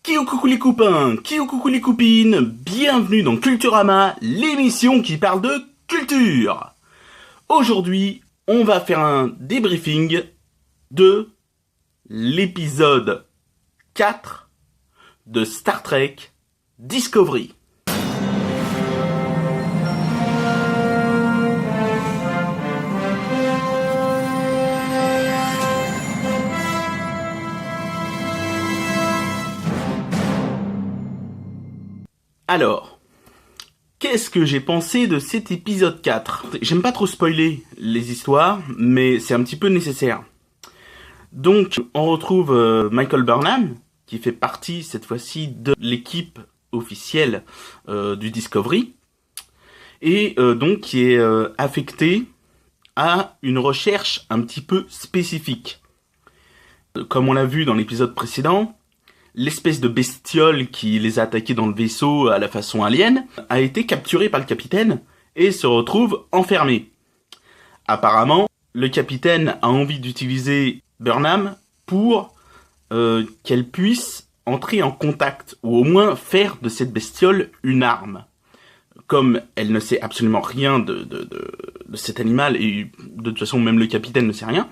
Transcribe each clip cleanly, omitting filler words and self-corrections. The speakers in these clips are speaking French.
Kiou coucou les copains, kiou coucou les copines, bienvenue dans Culturama, l'émission qui parle de culture. Aujourd'hui, on va faire un débriefing de l'épisode 4 de Star Trek Discovery. Alors, qu'est-ce que j'ai pensé de cet épisode 4 ? J'aime pas trop spoiler les histoires, mais c'est un petit peu nécessaire. Donc, on retrouve Michael Burnham, qui fait partie cette fois-ci de l'équipe officielle du Discovery, et donc qui est affecté à une recherche un petit peu spécifique. Comme on l'a vu dans l'épisode précédent, l'espèce de bestiole qui les a attaqués dans le vaisseau à la façon alien a été capturée par le capitaine et se retrouve enfermée. Apparemment, le capitaine a envie d'utiliser Burnham pour qu'elle puisse entrer en contact, ou au moins faire de cette bestiole une arme. Comme elle ne sait absolument rien de cet animal, et de toute façon même le capitaine ne sait rien,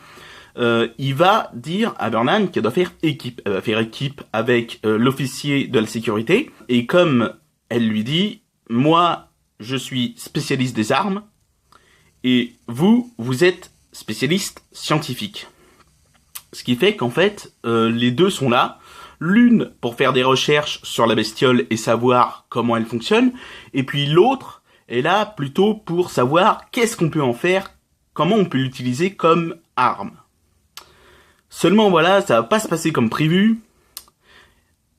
il va dire à Burnham qu'elle doit faire équipe. Elle va faire équipe avec l'officier de la sécurité. Et comme elle lui dit, moi, je suis spécialiste des armes, et vous êtes spécialiste scientifique. Ce qui fait qu'en fait, les deux sont là. L'une pour faire des recherches sur la bestiole et savoir comment elle fonctionne. Et puis l'autre est là plutôt pour savoir qu'est-ce qu'on peut en faire, comment on peut l'utiliser comme arme. Seulement voilà, ça va pas se passer comme prévu.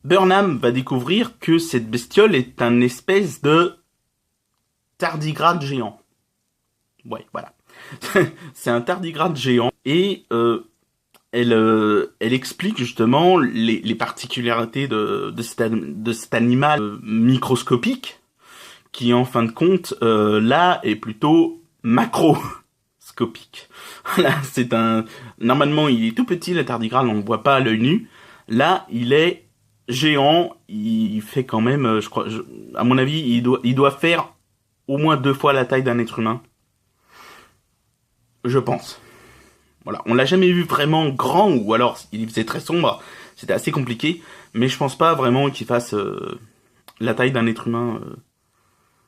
Burnham va découvrir que cette bestiole est un espèce de tardigrade géant. Ouais, voilà. C'est un tardigrade géant. Et elle explique justement les particularités de cet animal microscopique, qui en fin de compte, là, est plutôt macroscopique. Voilà, normalement, il est tout petit, le tardigrade, on ne le voit pas à l'œil nu. Là, il est géant, il fait quand même, je crois, à mon avis, il doit faire au moins 2 fois la taille d'un être humain. Je pense. Voilà, on l'a jamais vu vraiment grand, ou alors il faisait très sombre, c'était assez compliqué, mais je pense pas vraiment qu'il fasse la taille d'un être humain.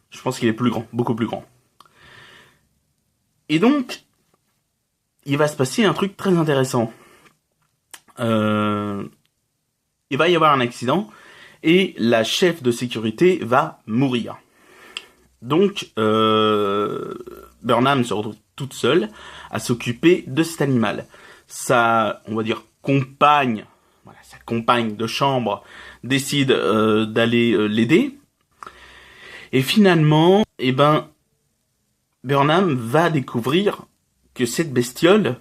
Je pense qu'il est plus grand, beaucoup plus grand. Et donc, il va se passer un truc très intéressant. Il va y avoir un accident et la chef de sécurité va mourir. Donc, Burnham se retrouve toute seule à s'occuper de cet animal. Sa, on va dire, compagne de chambre décide d'aller l'aider. Et finalement, Burnham va découvrir que cette bestiole,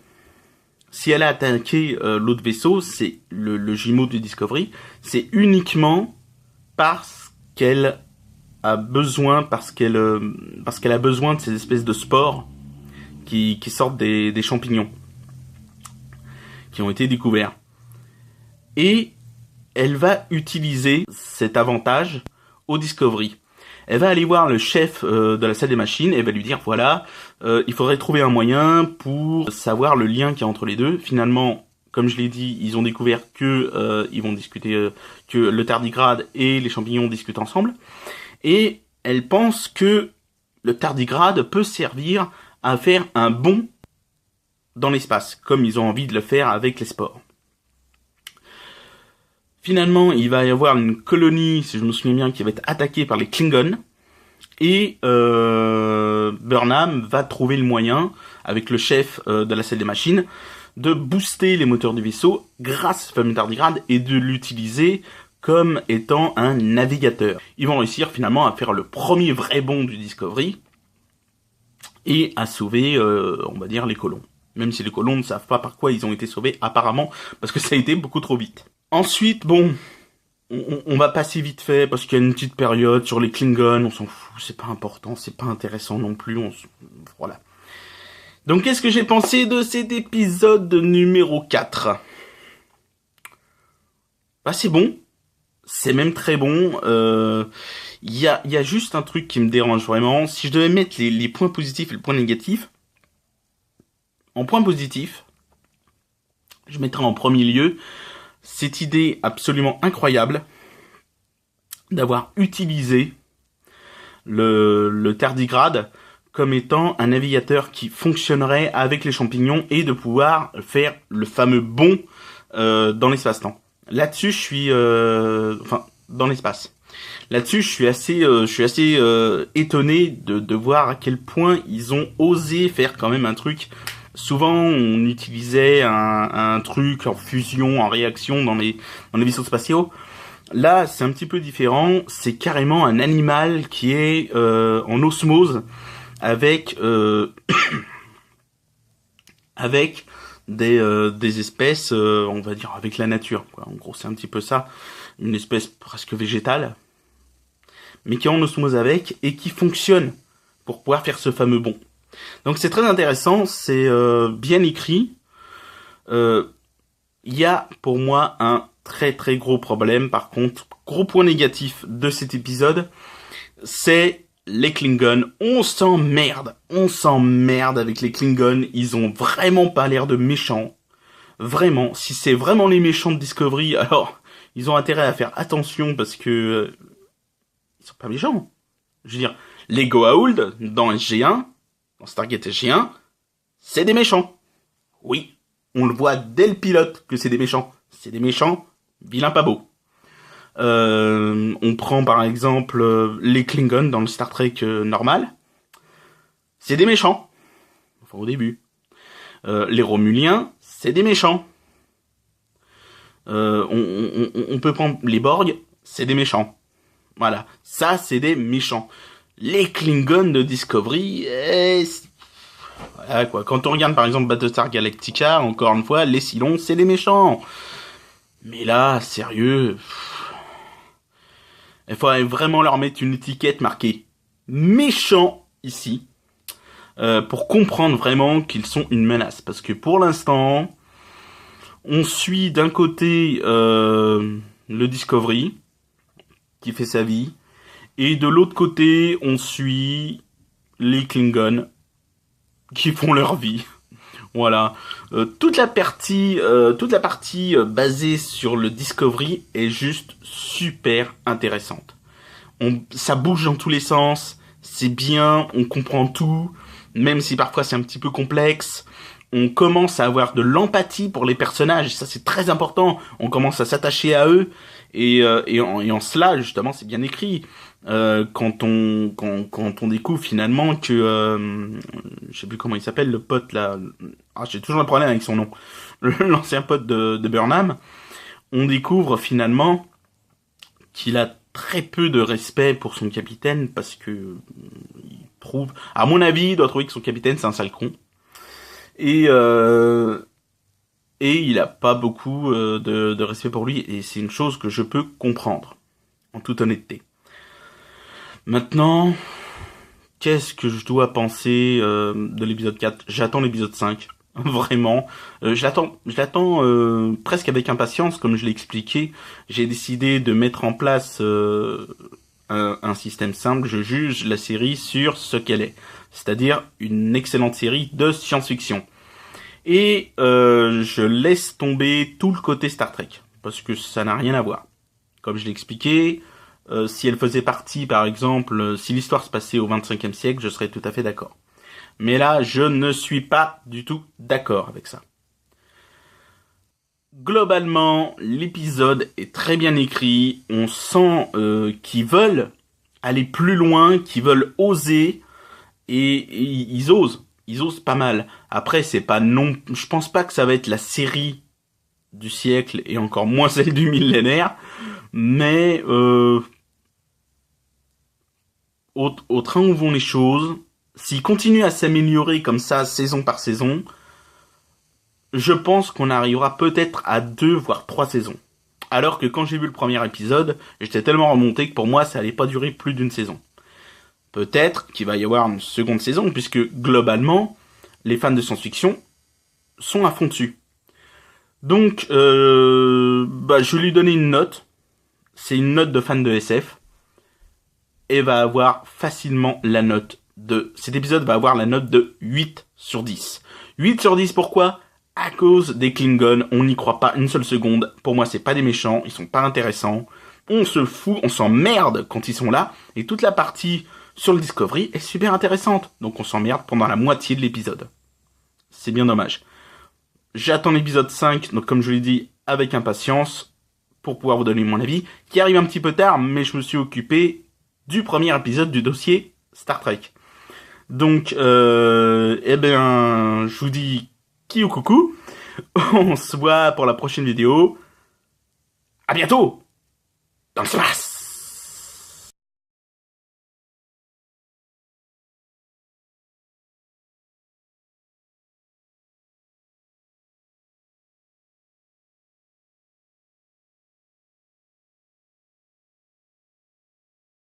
si elle a attaqué l'autre vaisseau, c'est le jumeau du Discovery, c'est uniquement parce qu'elle a besoin, de ces espèces de spores qui sortent des champignons qui ont été découverts. Et elle va utiliser cet avantage au Discovery. Elle va aller voir le chef de la salle des machines et va lui dire, voilà, il faudrait trouver un moyen pour savoir le lien qu'il y a entre les deux. Finalement, comme je l'ai dit, ils ont découvert que ils vont discuter, que le tardigrade et les champignons discutent ensemble. Et elle pense que le tardigrade peut servir à faire un bond dans l'espace, comme ils ont envie de le faire avec les spores. Finalement, il va y avoir une colonie, si je me souviens bien, qui va être attaquée par les Klingons. Et Burnham va trouver le moyen, avec le chef de la salle des machines, de booster les moteurs du vaisseau grâce au fameux tardigrade et de l'utiliser comme étant un navigateur. Ils vont réussir finalement à faire le premier vrai bond du Discovery et à sauver, on va dire, les colons. Même si les colons ne savent pas par quoi ils ont été sauvés, apparemment, parce que ça a été beaucoup trop vite. Ensuite, bon, on va passer vite fait, parce qu'il y a une petite période sur les Klingons, on s'en fout, c'est pas important, c'est pas intéressant non plus, voilà. Donc qu'est-ce que j'ai pensé de cet épisode numéro 4 ? Bah c'est bon, c'est même très bon. Il y a juste un truc qui me dérange vraiment. Si je devais mettre les points positifs et le point négatif, en point positif, je mettrais en premier lieu cette idée absolument incroyable d'avoir utilisé le tardigrade comme étant un navigateur qui fonctionnerait avec les champignons et de pouvoir faire le fameux bond dans l'espace-temps. Là-dessus, je suis... dans l'espace. Là-dessus, je suis assez étonné de voir à quel point ils ont osé faire quand même un truc. Souvent, on utilisait un truc en fusion, en réaction dans les vaisseaux spatiaux. Là, c'est un petit peu différent. C'est carrément un animal qui est en osmose avec avec des espèces, on va dire, avec la nature, quoi. En gros, c'est un petit peu ça. Une espèce presque végétale, mais qui est en osmose avec et qui fonctionne pour pouvoir faire ce fameux bond. Donc c'est très intéressant, c'est bien écrit. Il y a pour moi un très très gros problème, par contre, gros point négatif de cet épisode, c'est les Klingons. On s'emmerde avec les Klingons, ils ont vraiment pas l'air de méchants. Vraiment, si c'est vraiment les méchants de Discovery, alors ils ont intérêt à faire attention parce que ils sont pas méchants. Je veux dire, les Goa'uld dans SG1, dans Stargate SG1, c'est des méchants. Oui, on le voit dès le pilote que c'est des méchants. C'est des méchants, vilains pas beaux. On prend par exemple les Klingons dans le Star Trek normal. C'est des méchants. Enfin au début. Les Romuliens, c'est des méchants. On peut prendre les Borg, c'est des méchants. Voilà, ça c'est des méchants. Les Klingons de Discovery, voilà quoi. Quand on regarde par exemple Battlestar Galactica, encore une fois, les Cylons, c'est des méchants. Mais là, sérieux, il faudrait vraiment leur mettre une étiquette marquée méchant ici, pour comprendre vraiment qu'ils sont une menace. Parce que pour l'instant, on suit d'un côté le Discovery, qui fait sa vie, et de l'autre côté, on suit les Klingons, qui font leur vie. Voilà. Toute la partie basée sur le Discovery est juste super intéressante. Ça bouge dans tous les sens, c'est bien, on comprend tout, même si parfois c'est un petit peu complexe. On commence à avoir de l'empathie pour les personnages, ça c'est très important. On commence à s'attacher à eux, et en cela, justement, c'est bien écrit. Quand on découvre finalement que je sais plus comment il s'appelle, le pote là, j'ai toujours un problème avec son nom, l'ancien pote de Burnham, on découvre finalement qu'il a très peu de respect pour son capitaine parce que il prouve, à mon avis, il doit trouver que son capitaine c'est un sale con, et il a pas beaucoup de respect pour lui, et c'est une chose que je peux comprendre en toute honnêteté. Maintenant, qu'est-ce que je dois penser de l'épisode 4 ? J'attends l'épisode 5, vraiment. Je l'attends presque avec impatience, comme je l'ai expliqué. J'ai décidé de mettre en place un système simple. Je juge la série sur ce qu'elle est, c'est-à-dire une excellente série de science-fiction. Et je laisse tomber tout le côté Star Trek, parce que ça n'a rien à voir. Comme je l'ai expliqué, si elle faisait partie, par exemple, si l'histoire se passait au 25e siècle, je serais tout à fait d'accord. Mais là, je ne suis pas du tout d'accord avec ça. Globalement, l'épisode est très bien écrit. On sent qu'ils veulent aller plus loin, qu'ils veulent oser, et ils osent. Ils osent pas mal. Après, c'est pas non, je pense pas que ça va être la série du siècle, et encore moins celle du millénaire, mais au train où vont les choses, s'ils continuent à s'améliorer comme ça, saison par saison, je pense qu'on arrivera peut-être à 2 voire 3 saisons. Alors que quand j'ai vu le premier épisode, j'étais tellement remonté que pour moi, ça allait pas durer plus d'une saison. Peut-être qu'il va y avoir une seconde saison, puisque globalement, les fans de science-fiction sont à fond dessus. Donc, je lui ai donné une note. c'est une note de fan de SF, et va avoir facilement la note de... Cet épisode va avoir la note de 8 sur 10. 8 sur 10, pourquoi ? À cause des Klingons, on n'y croit pas une seule seconde. Pour moi, c'est pas des méchants, ils sont pas intéressants. On se fout, on s'emmerde quand ils sont là. Et toute la partie sur le Discovery est super intéressante. Donc on s'emmerde pendant la moitié de l'épisode. C'est bien dommage. J'attends l'épisode 5, donc comme je l'ai dit, avec impatience, pour pouvoir vous donner mon avis, qui arrive un petit peu tard, mais je me suis occupé du premier épisode du dossier Star Trek. Donc, je vous dis kiou coucou. On se voit pour la prochaine vidéo. À bientôt dans l'espace.